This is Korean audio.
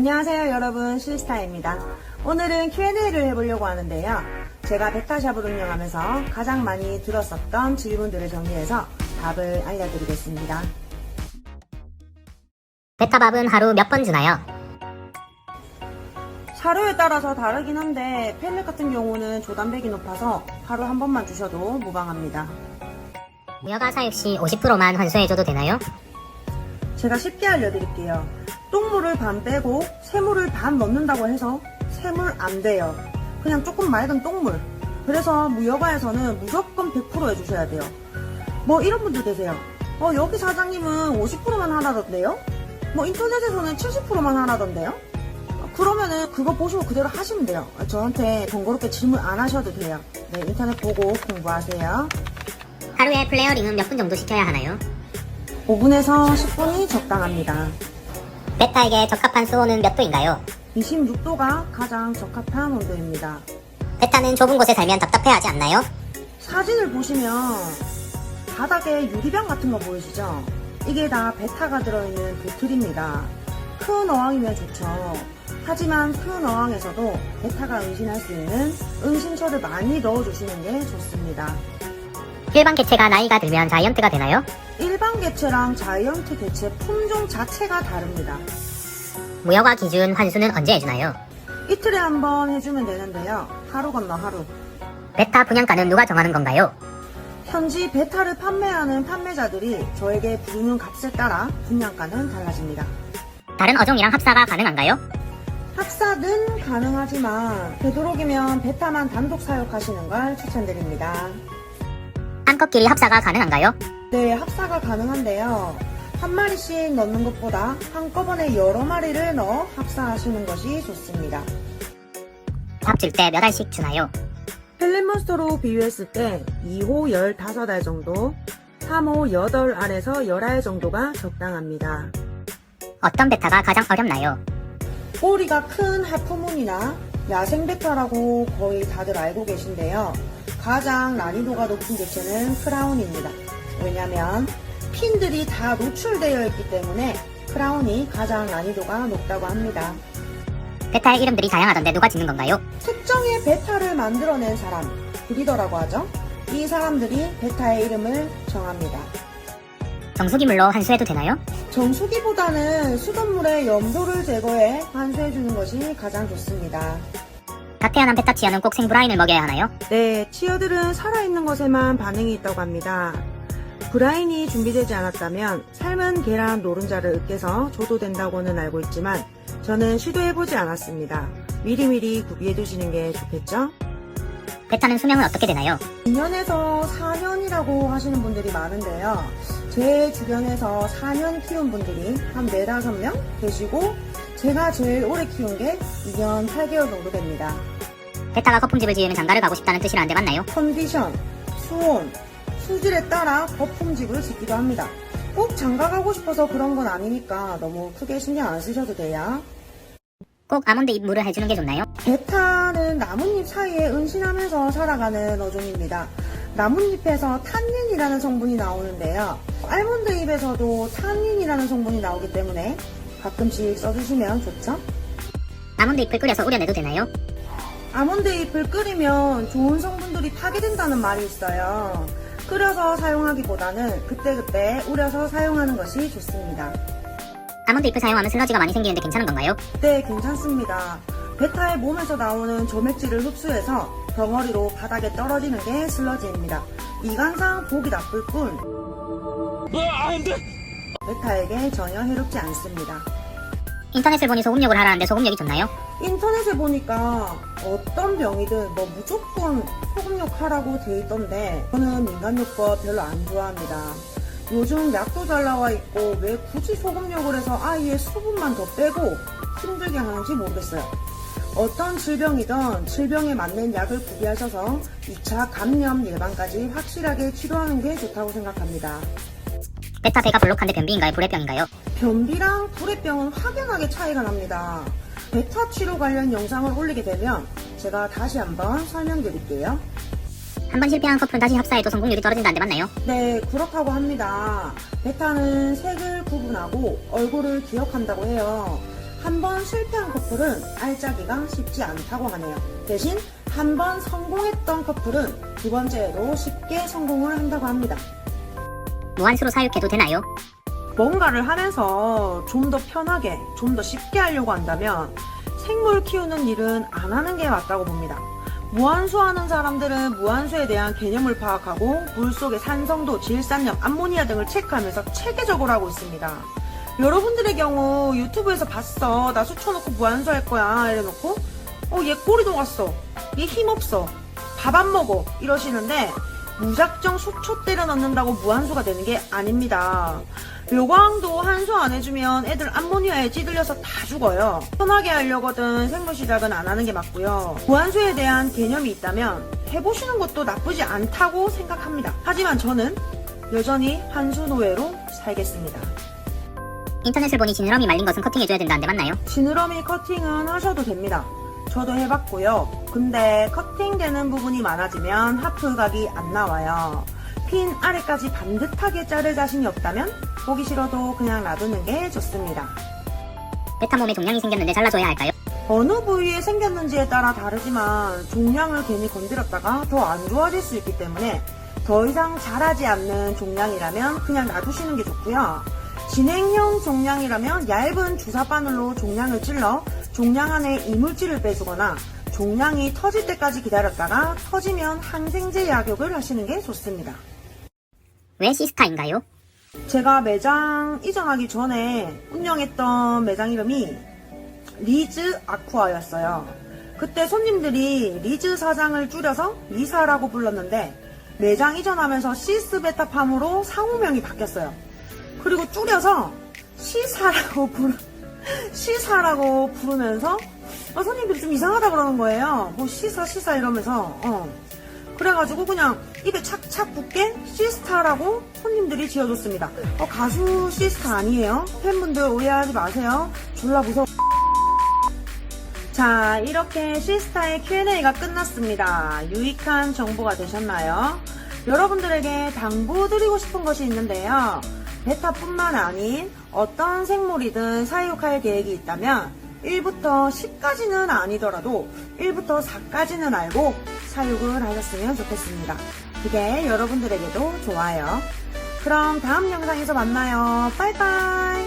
안녕하세요 여러분, 실스타입니다. 오늘은 Q&A를 해보려고 하는데요. 제가 베타샵을 운영하면서 가장 많이 들었었던 질문들을 정리해서 답을 알려드리겠습니다. 베타밥은 하루 몇 번 주나요? 사료에 따라서 다르긴 한데 펠렛 같은 경우는 조단백이 높아서 하루 한 번만 주셔도 무방합니다. 무허가 사육 시 50%만 환수해줘도 되나요? 제가 쉽게 알려드릴게요. 똥물을 반 빼고 새물을 반 넣는다고 해서 새물 안 돼요. 그냥 조금 맑은 똥물. 그래서 무허가에서는 무조건 100% 해주셔야 돼요. 뭐 이런 분들 계세요. 여기 사장님은 50%만 하라던데요? 인터넷에서는 70%만 하라던데요? 그러면은 그거 보시고 그대로 하시면 돼요. 저한테 번거롭게 질문 안 하셔도 돼요. 네, 인터넷 보고 공부하세요. 하루에 플레어링은 몇 분 정도 시켜야 하나요? 5분에서 10분이 적당합니다. 베타에게 적합한 수온은 몇 도인가요? 26도가 가장 적합한 온도입니다. 베타는 좁은 곳에 살면 답답해하지 않나요? 사진을 보시면 바닥에 유리병 같은 거 보이시죠? 이게 다 베타가 들어있는 보틀입니다. 큰 어항이면 좋죠. 하지만 큰 어항에서도 베타가 은신할 수 있는 은신처를 많이 넣어주시는 게 좋습니다. 일반 개체가 나이가 들면 자이언트가 되나요? 일반 개체랑 자이언트 개체 품종 자체가 다릅니다. 무허가 기준 환수는 언제 해주나요? 이틀에 한 번 해주면 되는데요. 하루 건너 하루. 베타 분양가는 누가 정하는 건가요? 현지 베타를 판매하는 판매자들이 저에게 부르는 값에 따라 분양가는 달라집니다. 다른 어종이랑 합사가 가능한가요? 합사는 가능하지만 되도록이면 베타만 단독 사육하시는 걸 추천드립니다. 암컷끼리 합사가 가능한가요? 네, 합사가 가능한데요. 한 마리씩 넣는 것보다 한꺼번에 여러 마리를 넣어 합사하시는 것이 좋습니다. 밥 줄 때 몇 알씩 주나요? 펠렛몬스터로 비유했을 때 2호 15알 정도, 3호 8알에서 10알 정도가 적당합니다. 어떤 베타가 가장 어렵나요? 꼬리가 큰 하프문이나 야생 베타라고 거의 다들 알고 계신데요. 가장 난이도가 높은 개체는 크라운입니다. 왜냐면 핀들이 다 노출되어 있기 때문에 크라운이 가장 난이도가 높다고 합니다. 베타의 이름들이 다양하던데 누가 짓는 건가요? 특정의 베타를 만들어낸 사람, 브리더라고 하죠. 이 사람들이 베타의 이름을 정합니다. 정수기물로 환수해도 되나요? 정수기보다는 수돗물에 염도를 제거해 환수해주는 것이 가장 좋습니다. 갓 태어난 베타 치어는 꼭 생브라인을 먹여야 하나요? 네, 치어들은 살아있는 것에만 반응이 있다고 합니다. 브라인이 준비되지 않았다면 삶은 계란 노른자를 으깨서 줘도 된다고는 알고 있지만 저는 시도해보지 않았습니다. 미리미리 구비해두시는 게 좋겠죠? 베타는 수명은 어떻게 되나요? 2년에서 4년이라고 하시는 분들이 많은데요. 제 주변에서 4년 키운 분들이 한 4, 5명 계시고 제가 제일 오래 키운 게 2년 8개월 정도 됩니다. 베타가 거품집을 지으면 장가를 가고 싶다는 뜻이라는데 맞나요? 컨디션, 수온, 수질에 따라 거품집을 짓기도 합니다. 꼭 장가 가고 싶어서 그런 건 아니니까 너무 크게 신경 안 쓰셔도 돼요. 꼭 아몬드 잎 물을 해주는 게 좋나요? 베타는 나뭇잎 사이에 은신하면서 살아가는 어종입니다. 나뭇잎에서 탄닌이라는 성분이 나오는데요. 알몬드 잎에서도 탄닌이라는 성분이 나오기 때문에 가끔씩 써주시면 좋죠? 아몬드 잎을 끓여서 우려내도 되나요? 아몬드 잎을 끓이면 좋은 성분들이 파괴된다는 말이 있어요. 끓여서 사용하기보다는 그때그때 우려서 사용하는 것이 좋습니다. 아몬드 잎을 사용하면 슬러지가 많이 생기는데 괜찮은 건가요? 네, 괜찮습니다. 베타의 몸에서 나오는 점액질을 흡수해서 덩어리로 바닥에 떨어지는 게 슬러지입니다. 미관상 보기 나쁠 뿐 베타에게 전혀 해롭지 않습니다. 인터넷을 보니 소금욕을 하라는데 소금욕이 좋나요? 인터넷에 보니까 어떤 병이든 무조건 소금욕 하라고 돼 있던데 저는 민간요법 별로 안 좋아합니다. 요즘 약도 잘 나와 있고 왜 굳이 소금욕을 해서 아예 수분만 더 빼고 힘들게 하는지 모르겠어요. 어떤 질병이든 질병에 맞는 약을 구비하셔서 2차 감염 예방까지 확실하게 치료하는 게 좋다고 생각합니다. 베타 배가 볼록한데 변비인가요? 불회병인가요? 변비랑 불회병은 확연하게 차이가 납니다. 베타 치료 관련 영상을 올리게 되면 제가 다시 한번 설명드릴게요. 한 번 실패한 커플은 다시 합사해도 성공률이 떨어진다는데 맞나요? 네, 그렇다고 합니다. 베타는 색을 구분하고 얼굴을 기억한다고 해요. 한 번 실패한 커플은 알짜기가 쉽지 않다고 하네요. 대신 한 번 성공했던 커플은 두 번째에도 쉽게 성공을 한다고 합니다. 무한수로 사육해도 되나요? 뭔가를 하면서 좀 더 편하게, 좀 더 쉽게 하려고 한다면 생물 키우는 일은 안 하는 게 맞다고 봅니다. 무한수 하는 사람들은 무한수에 대한 개념을 파악하고 물속의 산성도, 질산염, 암모니아 등을 체크하면서 체계적으로 하고 있습니다. 여러분들의 경우 유튜브에서 봤어. 나 수초 넣고 무한수 할 거야. 이래놓고 얘 꼬리 녹았어. 얘 힘없어. 밥 안 먹어. 이러시는데 무작정 수초 때려 넣는다고 무한수가 되는 게 아닙니다. 묘광도 한수 안 해주면 애들 암모니아에 찌들려서 다 죽어요. 편하게 하려거든 생물 시작은 안 하는 게 맞고요. 무한수에 대한 개념이 있다면 해보시는 것도 나쁘지 않다고 생각합니다. 하지만 저는 여전히 한수 노예로 살겠습니다. 인터넷을 보니 지느러미 말린 것은 커팅해줘야 된다는데 맞나요? 지느러미 커팅은 하셔도 됩니다. 저도 해봤고요. 근데 커팅되는 부분이 많아지면 하프각이 안 나와요. 핀 아래까지 반듯하게 자를 자신이 없다면 보기 싫어도 그냥 놔두는 게 좋습니다. 베타 몸에 종양이 생겼는데 잘라줘야 할까요? 어느 부위에 생겼는지에 따라 다르지만 종양을 괜히 건드렸다가 더 안 좋아질 수 있기 때문에 더 이상 자라지 않는 종양이라면 그냥 놔두시는 게 좋고요. 진행형 종양이라면 얇은 주사바늘로 종양을 찔러 종양 안에 이물질을 빼주거나 종양이 터질 때까지 기다렸다가 터지면 항생제 약욕을 하시는 게 좋습니다. 왜 시스타인가요? 제가 매장 이전하기 전에 운영했던 매장 이름이 리즈 아쿠아였어요. 그때 손님들이 리즈 사장을 줄여서 리사라고 불렀는데 매장 이전하면서 시스베타팜으로 상호명이 바뀌었어요. 그리고 줄여서 시사라고 부르면서 손님들이 좀 이상하다 그러는 거예요. 뭐 시사 이러면서 그래가지고 그냥 입에 착착 붙게 시스타라고 손님들이 지어줬습니다. 가수 시스타 아니에요. 팬분들 오해하지 마세요. 졸라 무서워. 자, 이렇게 시스타의 Q&A가 끝났습니다. 유익한 정보가 되셨나요? 여러분들에게 당부드리고 싶은 것이 있는데요. 베타뿐만 아닌 어떤 생물이든 사육할 계획이 있다면 1부터 10까지는 아니더라도 1부터 4까지는 알고 사육을 하셨으면 좋겠습니다. 그게 여러분들에게도 좋아요. 그럼 다음 영상에서 만나요. 빠이빠이.